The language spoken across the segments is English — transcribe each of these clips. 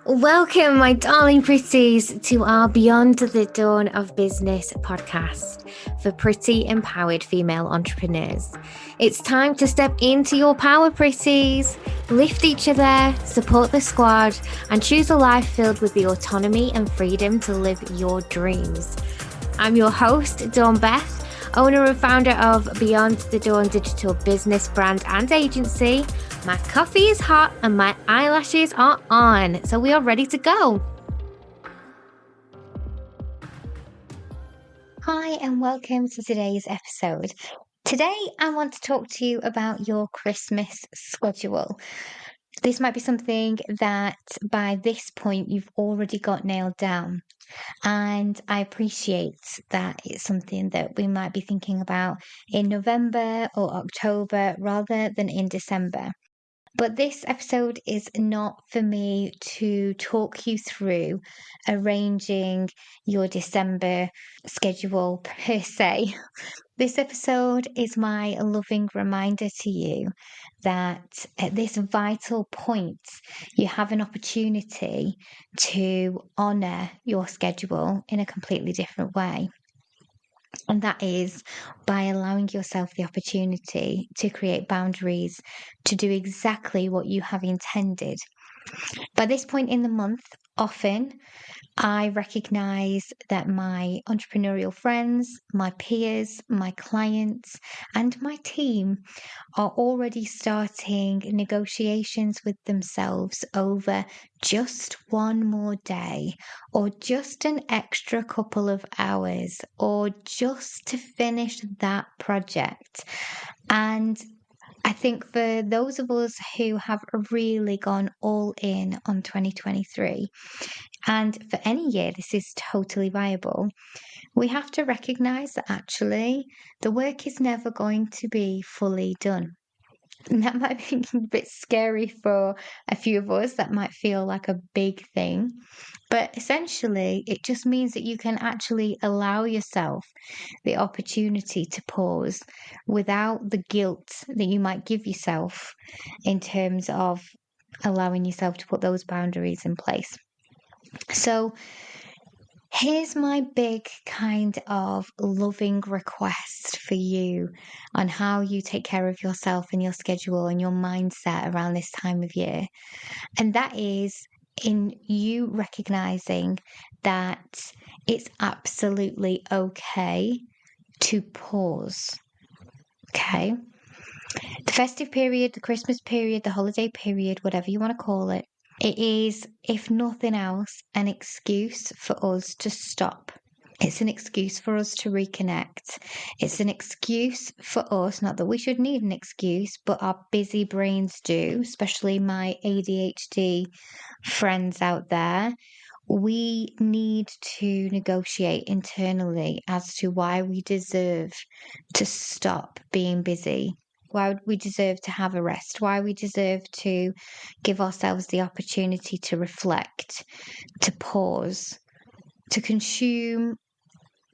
Welcome, my darling pretties, to our Beyond the Dawn of Business podcast for pretty empowered female entrepreneurs. It's time to step into your power, pretties. Lift each other, support the squad, and choose a life filled with the autonomy and freedom to live your dreams. I'm your host, Dawn Beth, owner and founder of Beyond the Dawn digital business brand and agency. My coffee is hot and my eyelashes are on, so we are ready to go. Hi, and welcome to today's episode. Today, I want to talk to you about your Christmas schedule. This might be something that by this point you've already got nailed down. And I appreciate that it's something that we might be thinking about in November or October rather than in December. But this episode is not for me to talk you through arranging your December schedule per se. This episode is my loving reminder to you that at this vital point, you have an opportunity to honour your schedule in a completely different way. And that is by allowing yourself the opportunity to create boundaries to do exactly what you have intended. By this point in the month, often I recognize that my entrepreneurial friends, my peers, my clients, and my team are already starting negotiations with themselves over just one more day, or just an extra couple of hours, or just to finish that project. And I think for those of us who have really gone all in on 2023, and for any year this is totally viable, we have to recognize that actually the work is never going to be fully done. And that might be a bit scary for a few of us. That might feel like a big thing. But essentially, it just means that you can actually allow yourself the opportunity to pause without the guilt that you might give yourself in terms of allowing yourself to put those boundaries in place. So, here's my big kind of loving request for you on how you take care of yourself and your schedule and your mindset around this time of year. And that is in you recognizing that it's absolutely okay to pause. Okay. The festive period, the Christmas period, the holiday period, whatever you want to call it, it is, if nothing else, an excuse for us to stop. It's an excuse for us to reconnect. It's an excuse for us, not that we should need an excuse, but our busy brains do, especially my ADHD friends out there. We need to negotiate internally as to why we deserve to stop being busy, why we deserve to have a rest, why we deserve to give ourselves the opportunity to reflect, to pause, to consume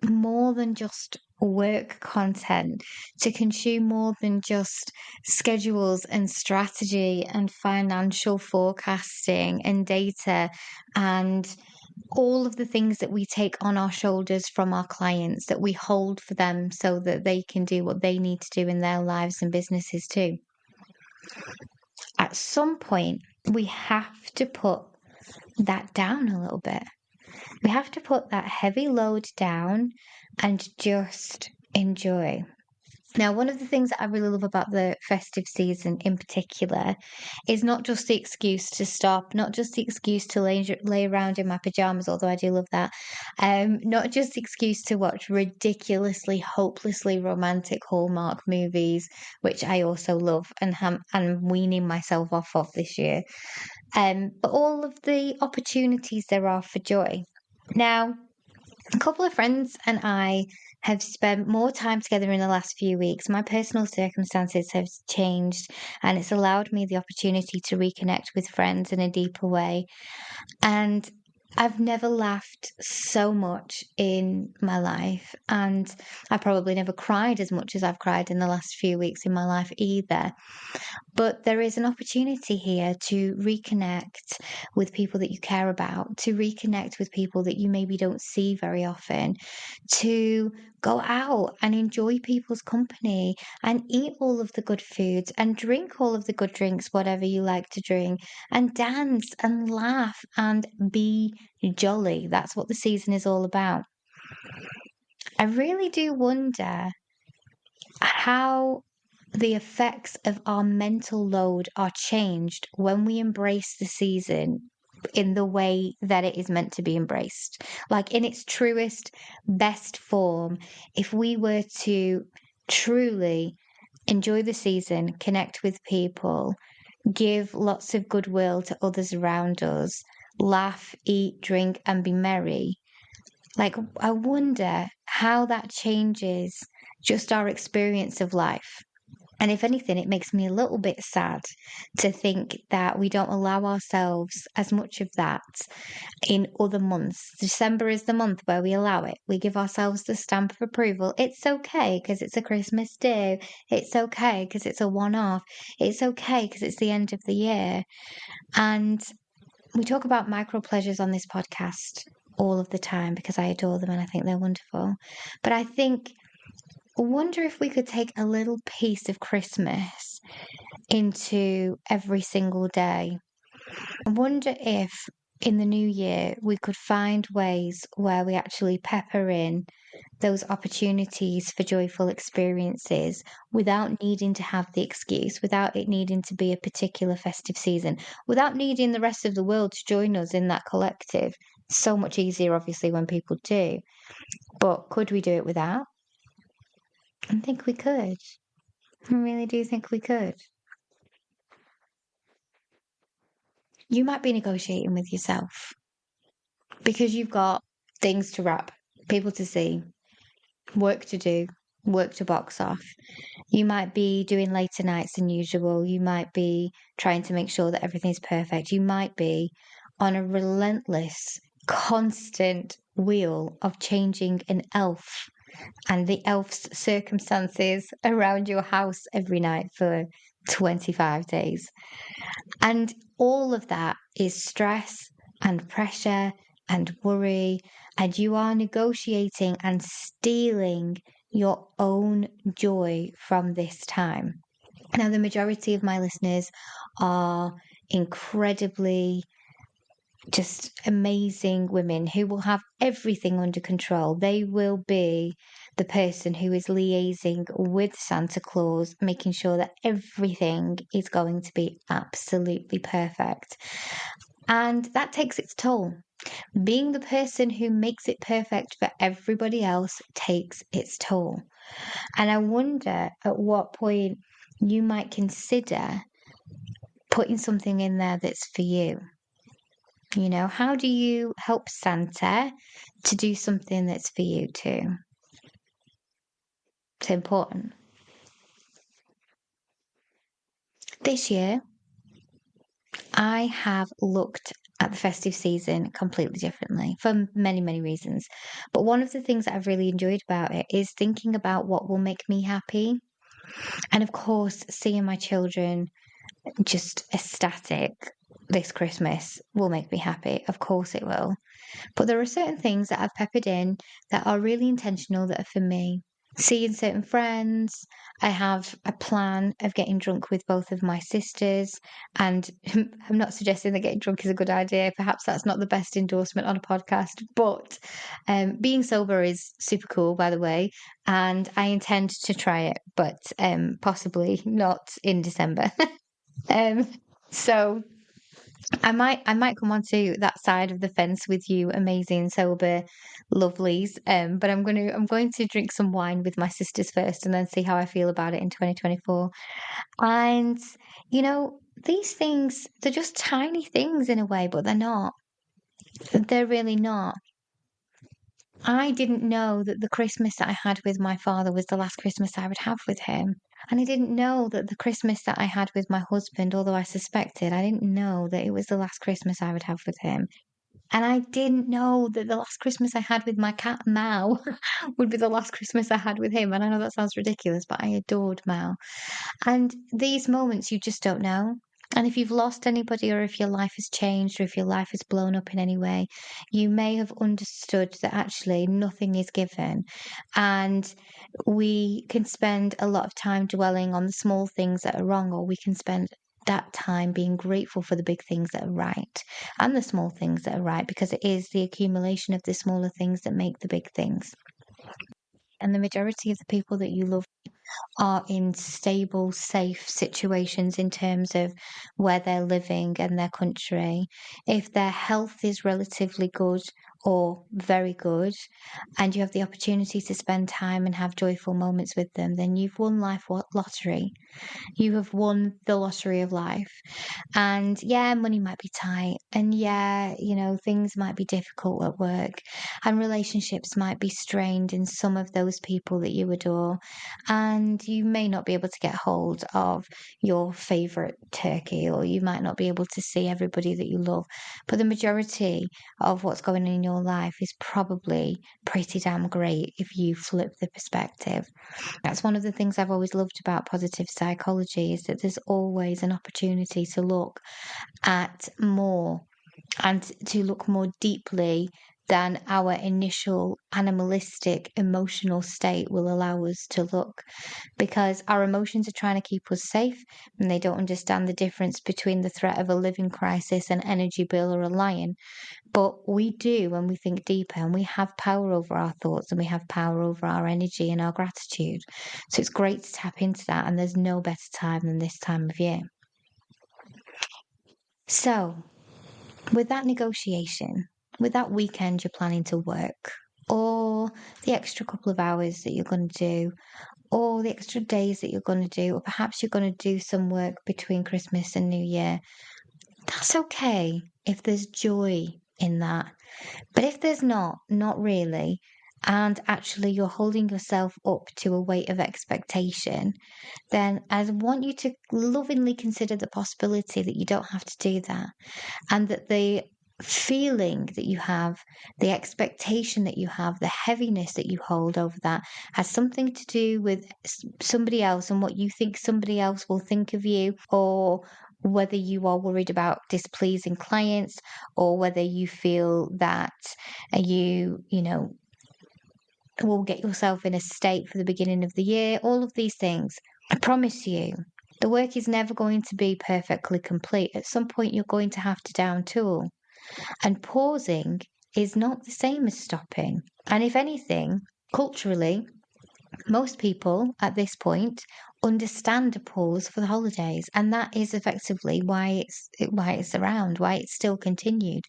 more than just work content, to consume more than just schedules and strategy and financial forecasting and data and all of the things that we take on our shoulders from our clients that we hold for them so that they can do what they need to do in their lives and businesses too. At some point, we have to put that down a little bit. We have to put that heavy load down and just enjoy. Now, one of the things that I really love about the festive season in particular is not just the excuse to stop, not just the excuse to lay around in my pajamas, although I do love that, not just the excuse to watch ridiculously, hopelessly romantic Hallmark movies, which I also love and I'm weaning myself off of this year, but all of the opportunities there are for joy. Now, a couple of friends and I have spent more time together in the last few weeks. My personal circumstances have changed, and it's allowed me the opportunity to reconnect with friends in a deeper way. And I've never laughed so much in my life, and I probably never cried as much as I've cried in the last few weeks in my life either. But there is an opportunity here to reconnect with people that you care about, to reconnect with people that you maybe don't see very often, to go out and enjoy people's company and eat all of the good foods and drink all of the good drinks, whatever you like to drink, and dance and laugh and be jolly. That's what the season is all about. I really do wonder how the effects of our mental load are changed when we embrace the season in the way that it is meant to be embraced. Like in its truest, best form, if we were to truly enjoy the season, connect with people, give lots of goodwill to others around us, laugh, eat, drink, and be merry. Like, I wonder how that changes just our experience of life. And if anything, it makes me a little bit sad to think that we don't allow ourselves as much of that in other months. December is the month where we allow it. We give ourselves the stamp of approval. It's okay because it's a Christmas day. It's okay because it's a one off. It's okay because it's the end of the year. And we talk about micro pleasures on this podcast all of the time because I adore them and I think they're wonderful. But I wonder if we could take a little piece of Christmas into every single day. I wonder if in the new year we could find ways where we actually pepper in those opportunities for joyful experiences without needing to have the excuse, without it needing to be a particular festive season, without needing the rest of the world to join us in that collective. So much easier, obviously, when people do. But could we do it without? I think we could. I really do think we could. You might be negotiating with yourself because you've got things to wrap, people to see, work to do, work to box off. You might be doing later nights than usual. You might be trying to make sure that everything's perfect. You might be on a relentless, constant wheel of changing an elf and the elf's circumstances around your house every night for 25 days. And all of that is stress and pressure and worry, and you are negotiating and stealing your own joy from this time. Now, the majority of my listeners are incredibly just amazing women who will have everything under control. They will be the person who is liaising with Santa Claus, making sure that everything is going to be absolutely perfect. And that takes its toll. Being the person who makes it perfect for everybody else takes its toll. And I wonder at what point you might consider putting something in there that's for you. You know, how do you help Santa to do something that's for you too? It's important. This year, I have looked at the festive season completely differently for many, many reasons. But one of the things that I've really enjoyed about it is thinking about what will make me happy. And of course, seeing my children just ecstatic this Christmas will make me happy. Of course, it will. But there are certain things that I've peppered in that are really intentional that are for me. Seeing certain friends, I have a plan of getting drunk with both of my sisters. And I'm not suggesting that getting drunk is a good idea. Perhaps that's not the best endorsement on a podcast. But being sober is super cool, by the way. And I intend to try it, but possibly not in December. um, so I might come onto that side of the fence with you, amazing sober lovelies. But I'm going to drink some wine with my sisters first and then see how I feel about it in 2024. And these things, they're just tiny things in a way, but they're not. They're really not. I didn't know that the Christmas that I had with my father was the last Christmas I would have with him. And I didn't know that the Christmas that I had with my husband, although I suspected, I didn't know that it was the last Christmas I would have with him. And I didn't know that the last Christmas I had with my cat Mao would be the last Christmas I had with him. And I know that sounds ridiculous, but I adored Mao. And these moments you just don't know. And if you've lost anybody, or if your life has changed, or if your life has blown up in any way, you may have understood that actually nothing is given. And we can spend a lot of time dwelling on the small things that are wrong, or we can spend that time being grateful for the big things that are right and the small things that are right, because it is the accumulation of the smaller things that make the big things. And the majority of the people that you love are in stable, safe situations in terms of where they're living and their country. If their health is relatively good or very good, and you have the opportunity to spend time and have joyful moments with them, then you've won life lottery. You have won the lottery of life. And yeah, money might be tight. And yeah, things might be difficult at work. And relationships might be strained in some of those people that you adore. And you may not be able to get hold of your favorite turkey, or you might not be able to see everybody that you love. But the majority of what's going on in your life is probably pretty damn great if you flip the perspective. That's one of the things I've always loved about positive psychology, is that there's always an opportunity to look at more and to look more deeply than our initial animalistic emotional state will allow us to look, because our emotions are trying to keep us safe, and they don't understand the difference between the threat of a living crisis, an energy bill, or a lion. But we do when we think deeper, and we have power over our thoughts, and we have power over our energy and our gratitude. So it's great to tap into that, and there's no better time than this time of year. So, with that negotiation, with that weekend you're planning to work, or the extra couple of hours that you're going to do, or the extra days that you're going to do, or perhaps you're going to do some work between Christmas and New Year, that's okay if there's joy in that. But if there's not really, and actually you're holding yourself up to a weight of expectation, then I want you to lovingly consider the possibility that you don't have to do that, and that the feeling that you have, the expectation that you have, the heaviness that you hold over that has something to do with somebody else and what you think somebody else will think of you, or whether you are worried about displeasing clients, or whether you feel that you will get yourself in a state for the beginning of the year, all of these things. I promise you, the work is never going to be perfectly complete. At some point, you're going to have to down tool. And pausing is not the same as stopping. And if anything, culturally, most people at this point understand a pause for the holidays, and that is effectively why it's around, why it's still continued.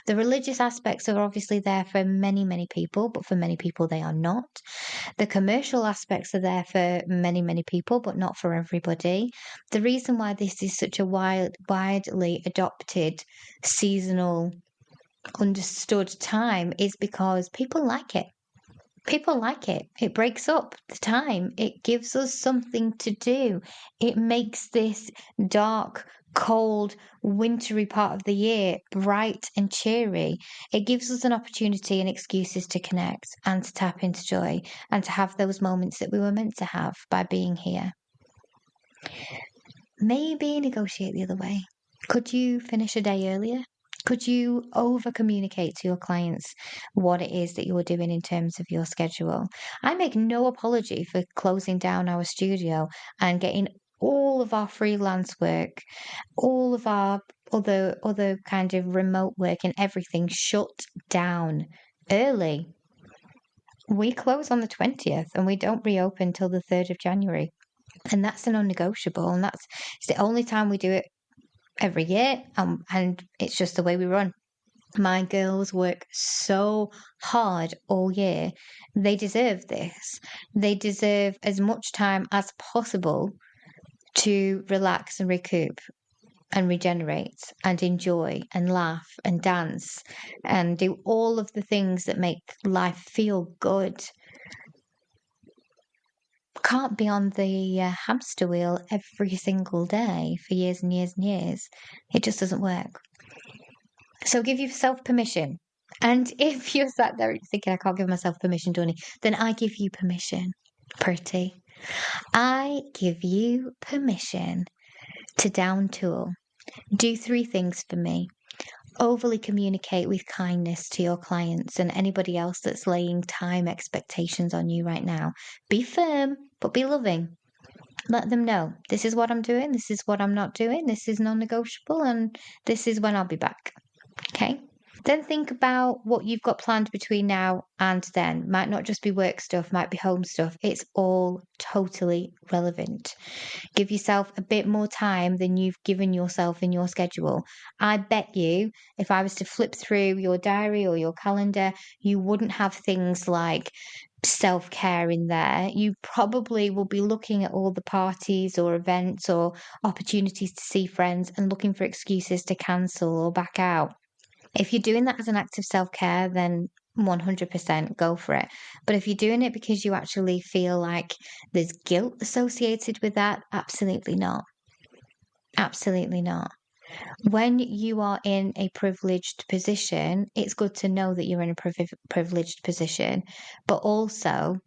The religious aspects are obviously there for many people, but for many people they are not. The commercial aspects are there for many people, but not for everybody. The reason why this is such a widely adopted seasonal understood time is because people like it. People like it. It breaks up the time. It gives us something to do. It makes this dark, cold, wintry part of the year bright and cheery. It gives us an opportunity and excuses to connect and to tap into joy and to have those moments that we were meant to have by being here. Maybe negotiate the other way. Could you finish a day earlier? Could you over communicate to your clients what it is that you're doing in terms of your schedule? I make no apology for closing down our studio and getting all of our freelance work, all of our other kind of remote work and everything shut down early. We close on the 20th and we don't reopen till the 3rd of January. And that's a non-negotiable, and it's the only time we do it every year, and it's just the way we run. My girls work so hard all year. They deserve this. They deserve as much time as possible to relax and recoup and regenerate and enjoy and laugh and dance and do all of the things that make life feel good. Can't be on the hamster wheel every single day for years and years and years. It just doesn't work. So give yourself permission. And if you're sat there thinking, I can't give myself permission, Donny, then I give you permission, pretty. I give you permission to down tool. Do 3 things for me. Overly communicate with kindness to your clients and anybody else that's laying time expectations on you right now. Be firm, but be loving. Let them know this is what I'm doing, this is what I'm not doing, this is non negotiable, and this is when I'll be back. Okay. Then think about what you've got planned between now and then. Might not just be work stuff, might be home stuff. It's all totally relevant. Give yourself a bit more time than you've given yourself in your schedule. I bet you, if I was to flip through your diary or your calendar, you wouldn't have things like self-care in there. You probably will be looking at all the parties or events or opportunities to see friends and looking for excuses to cancel or back out. If you're doing that as an act of self-care, then 100% go for it. But if you're doing it because you actually feel like there's guilt associated with that, absolutely not. Absolutely not. When you are in a privileged position, it's good to know that you're in a privileged position, but also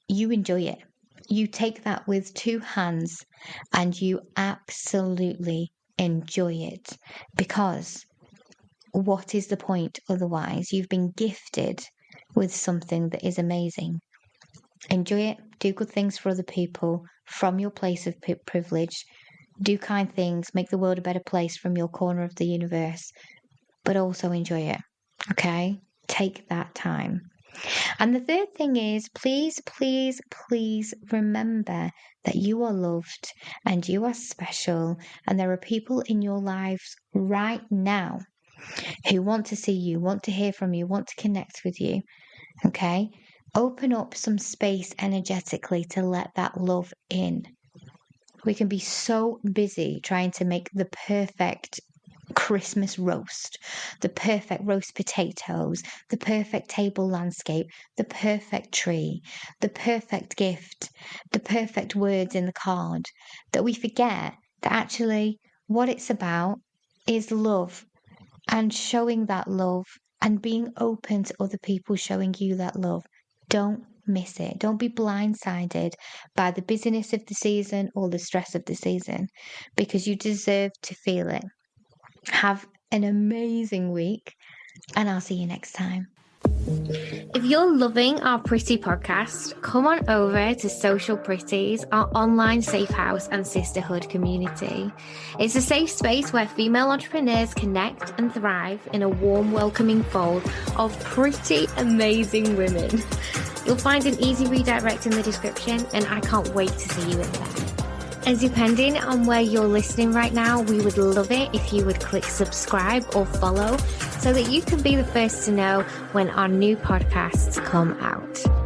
you enjoy it. You take that with 2 hands and you absolutely enjoy it, because what is the point otherwise? You've been gifted with something that is amazing. Enjoy it. Do good things for other people from your place of privilege. Do kind things. Make the world a better place from your corner of the universe. But also enjoy it. Okay? Take that time. And the third thing is, please, please, please remember that you are loved and you are special. And there are people in your lives right now who want to see you, want to hear from you, want to connect with you. Okay? Open up some space energetically to let that love in. We can be so busy trying to make the perfect Christmas roast, the perfect roast potatoes, the perfect table landscape, the perfect tree, the perfect gift, the perfect words in the card, that we forget that actually what it's about is love. And showing that love and being open to other people showing you that love. Don't miss it. Don't be blindsided by the busyness of the season or the stress of the season, because you deserve to feel it. Have an amazing week, and I'll see you next time. If you're loving our Pretty podcast, come on over to Social Pretties, our online safe house and sisterhood community. It's a safe space where female entrepreneurs connect and thrive in a warm, welcoming fold of pretty amazing women. You'll find an easy redirect in the description, and I can't wait to see you in there. And depending on where you're listening right now, we would love it if you would click subscribe or follow so that you can be the first to know when our new podcasts come out.